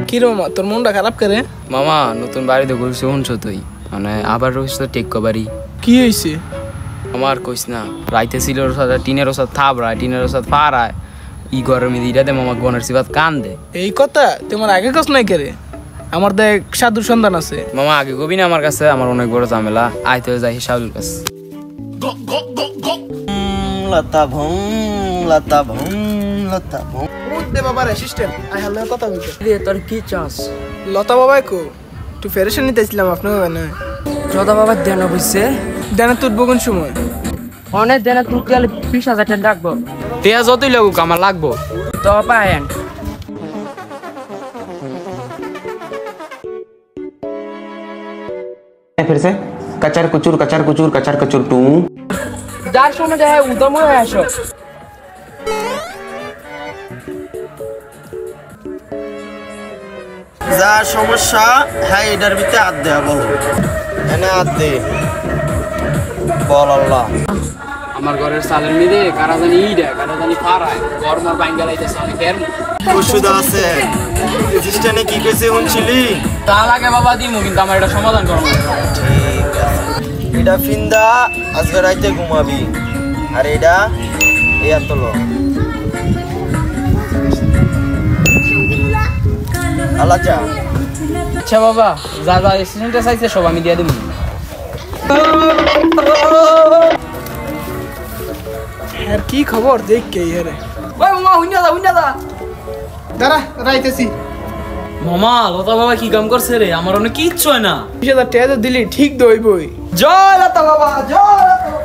কি রে মামা, তোর মনটা খারাপ করে? মামা নতুন বাড়িতে ঘুরছি শুনছো তুই, মানে আবার রয়েছ তো টেক্কো বাড়ি। কি হয়েছে? আমার কইস না, রাইতে ছিল সাথে টিনের ওসাদ থাবড়ায়, টিনের ওসাদ ফাড়ায়, ই গরমে দিটাতে মামা গনের সিবাত কান দে। এই কথা তোমার আগে কস নাই করে? আমার দেখ সাধু সন্তান আছে। মামা আগে কবি না আমার কাছে, আমার অনেক বড় ঝামেলা, আইতে যাই শাহুর কাছে। লতা ভং লতা ভং লতা ভং দে বাবার অ্যাসিস্ট্যান্ট আই হ্যালো কথা বলতে। তোর কি চাস? লতা বাবাই কো তুই ফেরেশন নিতেছিলাম আপনাকে না। লতা বাবার দেন হইছে, দেনা তোর বগুন সময় অনেক দেনা তুই গেলে 20,000 টাকা রাখবো। টিয়া যতই লাগুক আমার লাগবো তো পায়েন। फिर से कचर कुचुर कचर कुचुर कचर कचुर टू যার সময় যায় উদম হয়ে আসো। যা সমস্যা হ্যাঁ এটার ভিতরে হাত দেয়া বলো, এনে হাত দে বল। আল্লাহ আমার ঘরের সালের মিদে কারা জানি ইডা কারা জানি ফারায় গরমর বাইঙ্গা লাইতেছে অনেকের ওষুধ আছে রেজিস্ট্যান্টে কি কইছে শুনছিলি? তা লাগে বাবা দিমু, কিন্তু আমার এটা সমাধান করবো। ঠিক আছে, এটা ফিন্দা আজকে রাইতে ঘুমাবি, আর এটা এই আতলো আল্লাহ যা। আচ্ছা বাবা, যা যা এক্সিডেন্টে চাইছে সব আমি দিয়ে দিব। আর কি খবর দেখ কে ইয়ারে? ওই মামা হুইনা দা দাঁড়া রাইতেছি। মামা লতা বাবা কি কাম করছে রে? আমার অনেক কিচ্ছু হয় না। 20,000 টাকা দিলি ঠিক দইবই। জয় লতা বাবা, জয় লতা বাবা।